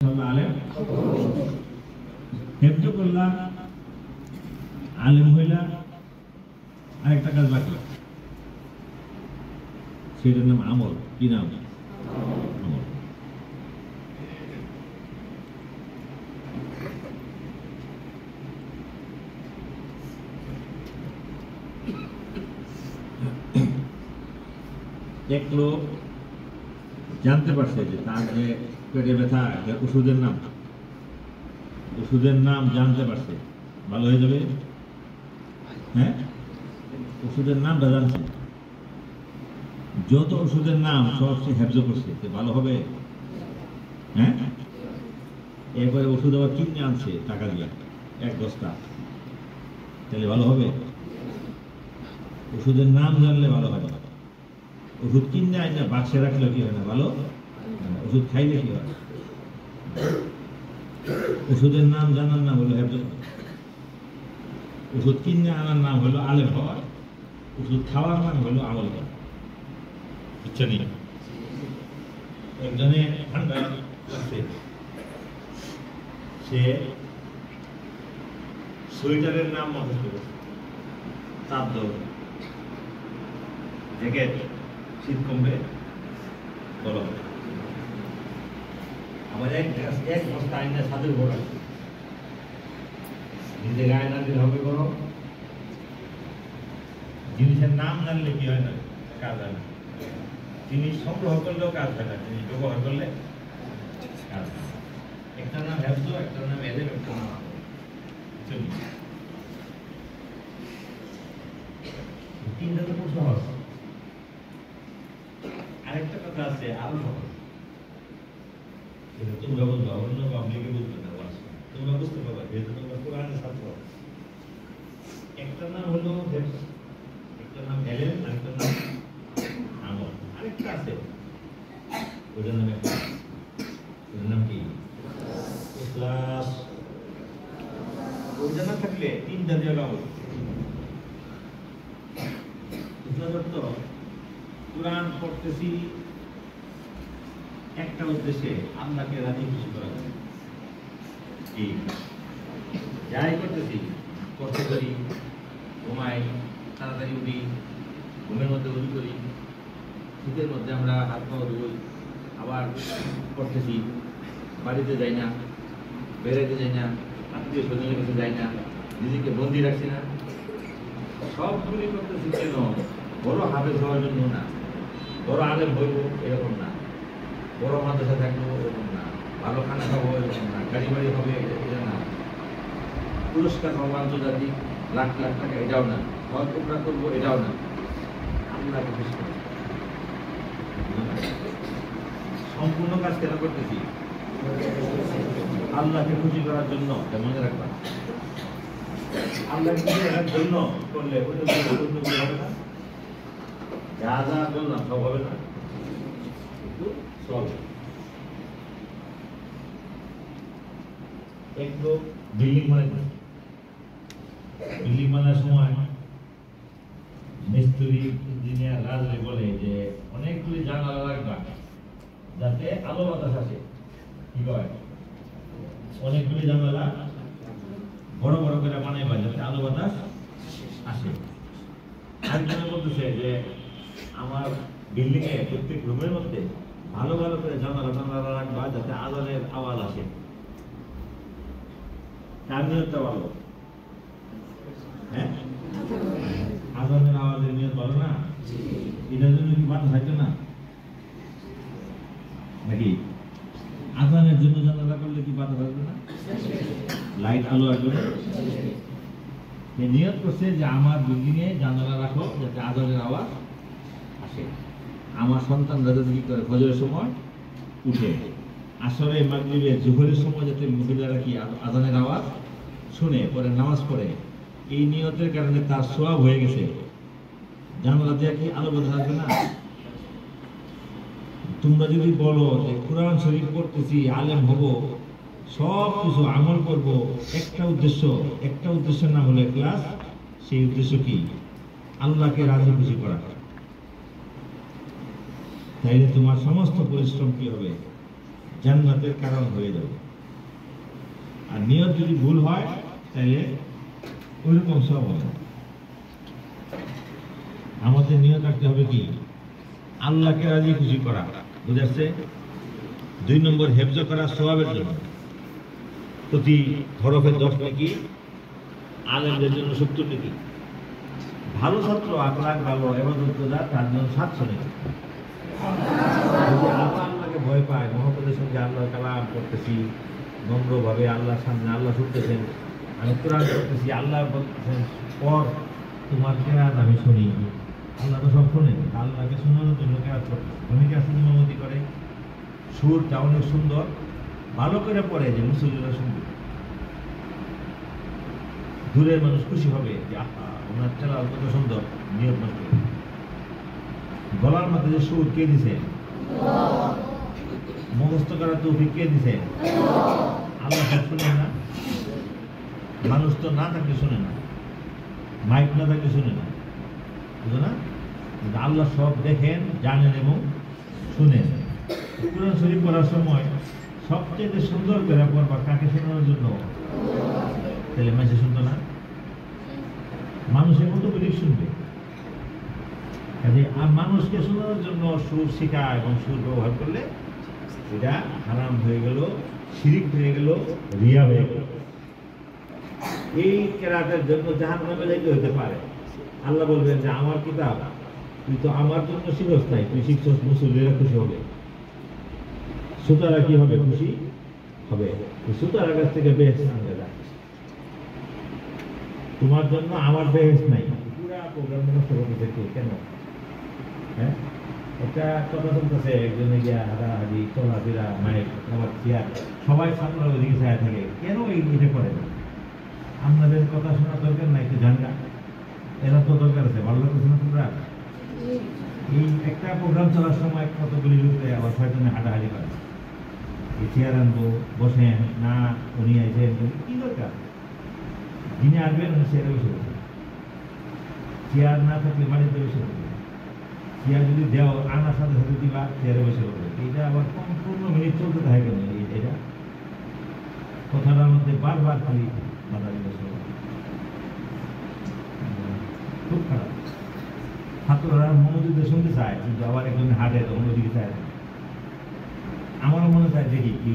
আলেম হেফজ করলাম, আলেম হইলা, আরেকটা কাজ বাকি, সেটার নাম আমল। কি নাম? আমল। এক লোক জানতে পারছে যে তার যে পেটে ব্যথা, ওষুধের নাম জানতে পারছে, ভালো হয়ে যাবে। হ্যাঁ, ওষুধের নামটা জানছে, যত ওষুধের নাম সব সে হেফজ করছে, ভালো হবে। হ্যাঁ, এরপরে ওষুধ আবার কিনে আনছে টাকা দিয়ে 1 বস্তা, তাহলে ভালো হবে? ওষুধের নাম জানলে ভালো হবে। ওষুধ কিনে আইনা বাক্সে রাখলে কি হয় না, ভালো। ওষুধ খাইলে কি হয়? ওষুধের নাম জানার নাম হলো হেফজ। ওষুধ কিনে আনার নাম হলো আলেম হওয়া, ওষুধ খাওয়ার নাম হলো আমল করা। বুঝছেন? একজনে ঠান্ডা লাগছে, সে সোয়েটারের নাম মুখস্থ করেছে, চাদর, জ্যাকেট, শীত কমবে, গরম। আবার এক বস্তা আইনা ছাদের উপর আছে, নিজে গায়ে না দিলে হবে গরম। জিনিসের নাম জানলে কি হয় না, কাজ হয় না। জিনিস সংগ্রহ করলেও কাজ হয় না, জিনিস ব্যবহার করলে কাজ হয়। একটা নাম হেফজ, একটা নাম এলেম, একটা নাম আমল। তিনটা তো খুব সহজ। আরেকটা কথা আছে, আরো সহজ। তোমরা বলবা, অন্য পাবলিকে বুঝবে না, তোমরা বুঝতে পারবা, যেহেতু তোমরা কোরআনের ছাত্র। একটা নাম হলো হেফজ, একটা নাম এলেম, আরেকটা নাম আমল। আরেকটা আছে, ওটার নাম কি? ইখলাস। ওইটা না থাকলে 3টা দিয়ে আমল। ইখলাস অর্থ কোরআন পড়তেছি একটা উদ্দেশ্যে, আল্লাহকে রাজি খুশি করা যায়। যাই করতেছি, কষ্ট করি, ঘুমাই, তাড়াতাড়ি উঠি, ঘুমের মধ্যে উঠি করি, শীতের মধ্যে আমরা হাত পা ধুই, আবার করতেছি, বাড়িতে যাই না, বেড়াইতে যাই না, আত্মীয় স্বজনের কাছে যাই না, নিজেকে বন্দি রাখছি না। সবগুলি করতেছি কেন? বড় হাফেজ হওয়ার জন্য না, বড় আলেম হইব এরকম না, বড় মাদ্রাসা থাকবো এরকম না, ভালো খানা খাবো এরকম না, গাড়ি বাড়ি হবে এটা না, পুরস্কার পাবো আন্তর্জাতিক লাখ লাখ টাকা এটাও না, হজ উমরা করবো এটাও না। আল্লাহকে খুশি করবো। সম্পূর্ণ কাজ কেন করতেছি? আল্লাহকে খুশি করার জন্য। মনে রাখবা, আল্লাহকে খুশি করার জন্য করলে হবে না। যা যা বললাম সব হবে না, কিন্তু চলবে। এক লোক বিল্ডিং বানার সময় মিস্ত্রি, ইঞ্জিনিয়ার, রাজরে বলে যে অনেকগুলি জানালা রাখবা যাতে আলো বাতাস আসে। কি কয়? অনেকগুলি জানালা বড় বড় করে বানাইবা যাতে আলো বাতাস আসে। আরেকজনে বলতেছে যে আমার বিল্ডিং এ প্রত্যেক রুমের মধ্যে ভালো ভালো করে জানালা রাখবা যাতে আজানের আওয়াজ আসে। তার নিয়তটা ভালো। হ্যাঁ, আজানের আওয়াজের নিয়ত ভালো না? এটার জন্য কি বাতাস থাকবে না নাকি? আজানের জন্য জানালা করলে কি বাতাস আসবে না? লাইট আলো আসবে না? নিয়ত করছে যে আমার বিল্ডিং এ জানালা রাখো যাতে আজানের আওয়াজ আসে। আমার সন্তানরা যাতে কি করে ফজরের সময় উঠে, আসরে, মাগরিবে, জোহরের সময় যাতে মহিলারা কি আজানের আওয়াজ শুনে পরে নামাজ পড়ে। এই নিয়তের কারণে তার সওয়াব হয়ে গেছে। জানালা দিয়ে কি আলো বাতাস আসবে না? তোমরা যদি বলো যে কোরআন শরীফ পড়তেছি, আলেম হব, সব কিছু আমল করব, একটা উদ্দেশ্যের নাম হলো ইখলাস। সেই উদ্দেশ্য কি? আল্লাহকে রাজি খুশি করা। তাইলে তোমার সমস্ত পরিশ্রম কি হবে? জান্নাতের কারণ হয়ে যাবে। আর নিয়ত যদি ভুল হয় তাহলে ওইরকম সব হবে। আমাদের নিয়ত রাখতে হবে কি? আল্লাহকে রাজি খুশি করা, বুঝাচ্ছে। 2 নম্বর হেফজ করা সওয়াবের জন্য, প্রতি হরফের 10 নাকি, আলেমদের জন্য 70 নাকি। ভালো ছাত্র আখলাক ভালো ইবাদতদার তার জন্য 700 নাকি। যদি আল্লাহকে ভয় পায়, মহব্বতের সঙ্গে আল্লাহর কালাম করতেছি, নম্রভাবে আল্লাহর সামনে আল্লাহ শুনতেছেন, আমি কোরআন করতেছি, আল্লাহ বলতেছেন পর তোমার কেরাত আমি শুনি। আল্লাহ তো সব শোনেন, আল্লাহকে শোনানোর জন্য কেরাত করতে অনেকে আসলে ইমামতি করে, সুরটা অনেক সুন্দর, ভালো করে পড়ে যে মুসল্লিরা শুনবে, দূরের মানুষ খুশি হবে যে আহা ওনার চেলা কত সুন্দর, নিয়ত নষ্ট। গলার মধ্যে যে সুর কে দিছে? মুখস্থ করার তৌফিক কে দিছে? আল্লাহ সব শুনেন না? মানুষ তো না থাকলে শুনে না, মাইক না থাকলে শুনে না, বুঝো না? কিন্তু আল্লাহ সব দেখেন, জানেন এবং শুনেন। কোরআন শরীফ পড়ার সময় সবচেয়ে সুন্দর করে পড়বা কাকে শোনানোর জন্য? তাহলে মানুষে শুনতো না, মানুষের মতো করে শুনবে। কাজে মানুষকে শোনানোর জন্য সুর শেখা এবং সুর ব্যবহার করলে এটা হারাম হয়ে গেল, শিরিক হয়ে গেল, রিয়া হয়ে গেল। এই কেরাতের জন্য জাহান্নামে যাইতে হতে পারে। আল্লাহ বলবেন যে আমার কিতাব তুই তো আমার জন্য শিখছ নাই, তুই শিখছস মুসল্লিরা খুশি হবে, সুতারা কি হবে? খুশি হবে। সুতারা কাছ থেকে বেহেশত আনবে না, তোমার জন্য আমার বেহেশত নাই। পুরা প্রোগ্রাম নষ্ট করতেছে কেউ, কেন? হ্যাঁ, একটা কথা চলতেছে, একজনে গিয়া হাঁটাহাঁটি চলাফেরা মাইক আমার চেয়ার সবাই ছাত্ররা ওইদিকে ছায়া থাকে, কেন এইটা করে না? আপনাদের কথা শোনার দরকার নাই, একটু জানগা, এরা তো দরকার আছে, ভালো লাগতেছে না তোমরা? এই একটা প্রোগ্রাম চলার সময় কতগুলি লোকে আবার ছয়জনে হাঁটাহাঁটি করে, এই চেয়ার আনবো, বসেন না, উনি আইসেন, কি দরকার? যিনি আসবেন উনি চেয়ারে বসে বসে, চেয়ার না থাকলে বাড়িতে বসে বসে, চেয়ার যদি দেও আনার সাথে সাথে দিবা চেয়ারে বসে বসে। এইটা আবার 15 মিনিট চলতে থাকে কেন? এটা কথাটার মধ্যে বারবার খালি বাধা দিতে, খুব খারাপ। ছাত্ররা মনোযোগ শুনতে চায়, কিন্তু আবার একজন হাঁটে তখন ওদিকে চায়। আমারও মনে চায় দেখি কি